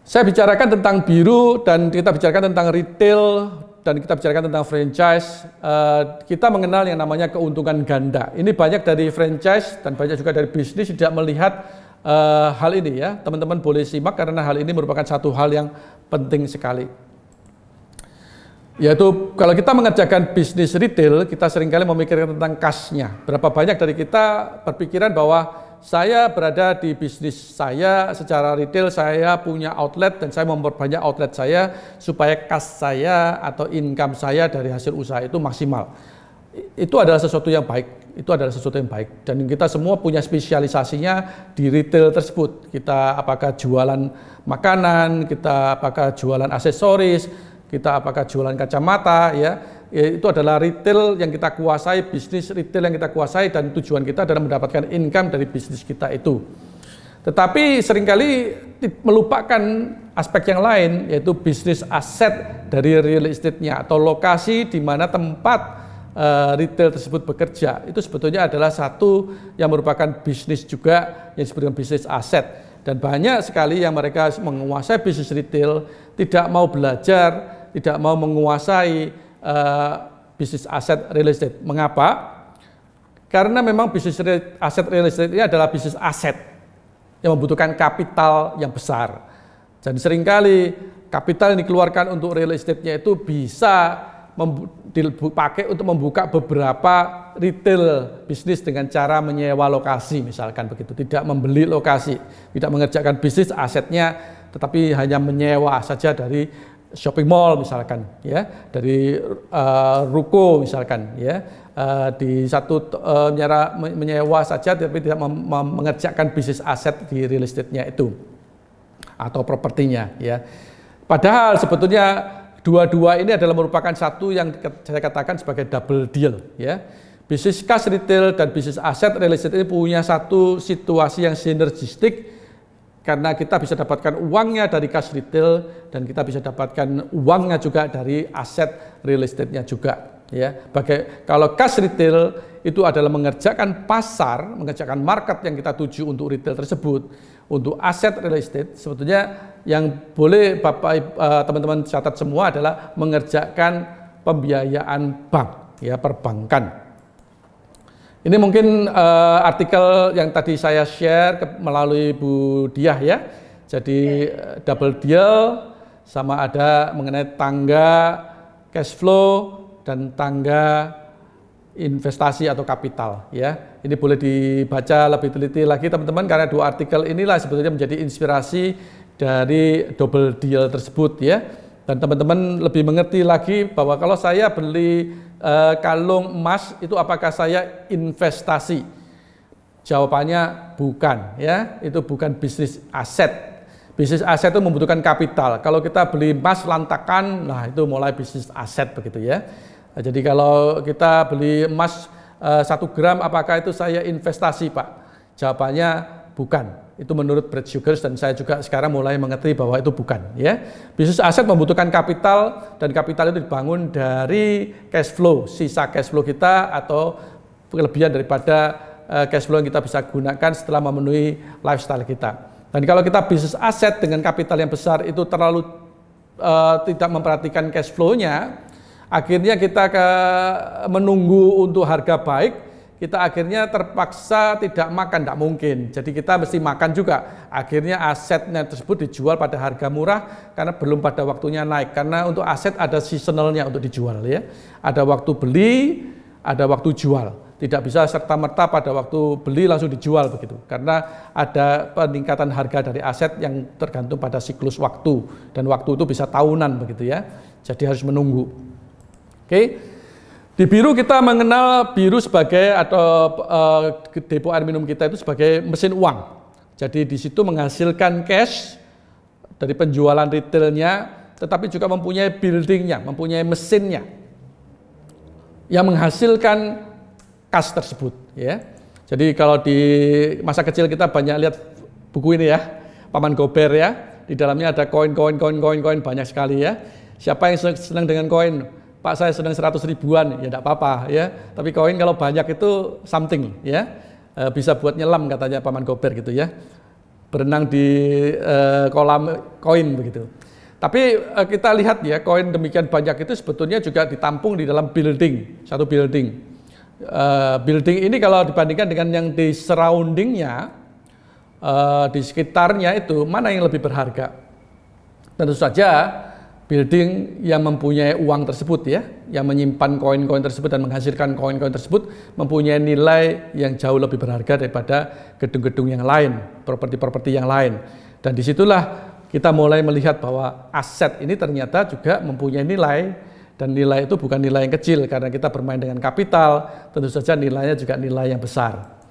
Saya bicarakan tentang biru dan kita bicarakan tentang retail dan kita bicarakan tentang franchise. Kita mengenal yang namanya keuntungan ganda. Ini banyak dari franchise dan banyak juga dari bisnis tidak melihat hal ini ya. Teman-teman boleh simak karena hal ini merupakan satu hal yang penting sekali. Yaitu kalau kita mengerjakan bisnis retail, kita seringkali memikirkan tentang kas-nya. Berapa banyak dari kita berpikiran bahwa saya berada di bisnis saya secara retail, saya punya outlet dan saya memperbanyak outlet saya supaya kas saya atau income saya dari hasil usaha itu maksimal. Itu adalah sesuatu yang baik, itu adalah sesuatu yang baik. Dan kita semua punya spesialisasinya di retail tersebut. Kita apakah jualan makanan, kita apakah jualan aksesoris, kita apakah jualan kacamata, ya itu adalah retail yang kita kuasai, bisnis retail yang kita kuasai, dan tujuan kita adalah mendapatkan income dari bisnis kita itu. Tetapi seringkali melupakan aspek yang lain, yaitu bisnis aset dari real estate-nya atau lokasi di mana tempat retail tersebut bekerja. Itu sebetulnya adalah satu yang merupakan bisnis juga yang disebut dengan bisnis aset. Dan banyak sekali yang mereka menguasai bisnis retail tidak mau belajar, tidak mau menguasai bisnis aset real estate. Mengapa? Karena memang bisnis aset real estate ini adalah bisnis aset yang membutuhkan kapital yang besar. Jadi seringkali kapital yang dikeluarkan untuk real estate-nya itu bisa dipakai untuk membuka beberapa retail bisnis dengan cara menyewa lokasi, misalkan begitu. Tidak membeli lokasi, tidak mengerjakan bisnis asetnya, tetapi hanya menyewa saja dari shopping mall misalkan, ya, dari ruko misalkan, ya, di satu menyewa saja tapi tidak mengerjakan bisnis aset di real estate-nya itu atau propertinya, ya. Padahal sebetulnya dua-dua ini adalah merupakan satu yang saya katakan sebagai double deal, ya. Bisnis kas retail dan bisnis aset real estate ini punya satu situasi yang sinergistik. Karena kita bisa dapatkan uangnya dari kas retail dan kita bisa dapatkan uangnya juga dari aset real estate-nya juga. Ya, kalau kas retail itu adalah mengerjakan pasar, mengerjakan market yang kita tuju untuk retail tersebut, untuk aset real estate, sebetulnya yang boleh teman-teman catat semua adalah mengerjakan pembiayaan bank, ya, perbankan. Ini mungkin artikel yang tadi saya share melalui Bu Diah, ya. Jadi double deal sama ada mengenai tangga cash flow dan tangga investasi atau kapital, ya. Ini boleh dibaca lebih teliti lagi teman-teman karena dua artikel inilah sebetulnya menjadi inspirasi dari double deal tersebut, ya. Dan teman-teman lebih mengerti lagi bahwa kalau saya beli kalung emas itu apakah saya investasi? Jawabannya bukan, ya. Itu bukan bisnis aset. Bisnis aset itu membutuhkan kapital. Kalau kita beli emas lantakan, nah itu mulai bisnis aset begitu, ya. Nah, jadi kalau kita beli emas 1 gram, apakah itu saya investasi, Pak? Jawabannya bukan. Itu menurut Brad Sugars dan saya juga sekarang mulai mengerti bahwa itu bukan, ya. Bisnis aset membutuhkan kapital dan kapital itu dibangun dari cash flow, sisa cash flow kita atau kelebihan daripada cash flow yang kita bisa gunakan setelah memenuhi lifestyle kita. Dan kalau kita bisnis aset dengan kapital yang besar itu terlalu tidak memperhatikan cash flow-nya, akhirnya kita menunggu untuk harga baik, kita akhirnya terpaksa tidak makan, tidak mungkin. Jadi kita mesti makan juga. Akhirnya asetnya tersebut dijual pada harga murah karena belum pada waktunya naik. Karena untuk aset ada seasonalnya untuk dijual, ya. Ada waktu beli, ada waktu jual. Tidak bisa serta-merta pada waktu beli langsung dijual begitu. Karena ada peningkatan harga dari aset yang tergantung pada siklus waktu. Dan waktu itu bisa tahunan begitu, ya. Jadi harus menunggu. Oke. Di biru kita mengenal biru sebagai atau depo air minum kita itu sebagai mesin uang. Jadi di situ menghasilkan cash dari penjualan retailnya, tetapi juga mempunyai buildingnya, mempunyai mesinnya yang menghasilkan kas tersebut, ya. Jadi kalau di masa kecil kita banyak lihat buku ini, ya, Paman Gober, ya. Di dalamnya ada koin banyak sekali, ya. Siapa yang senang dengan koin? Pak, saya sedang 100 ribuan, ya enggak apa-apa, ya. Tapi koin kalau banyak itu something, ya. Bisa buat nyelam katanya Paman Gober gitu, ya. berenang di kolam koin begitu. Tapi kita lihat ya, koin demikian banyak itu sebetulnya juga ditampung di dalam building, satu building. Building ini kalau dibandingkan dengan yang di surroundingnya, di sekitarnya itu, mana yang lebih berharga? Tentu saja building yang mempunyai uang tersebut ya, yang menyimpan koin-koin tersebut dan menghasilkan koin-koin tersebut mempunyai nilai yang jauh lebih berharga daripada gedung-gedung yang lain, properti-properti yang lain. Dan disitulah kita mulai melihat bahwa aset ini ternyata juga mempunyai nilai, dan nilai itu bukan nilai yang kecil karena kita bermain dengan kapital, tentu saja nilainya juga nilai yang besar.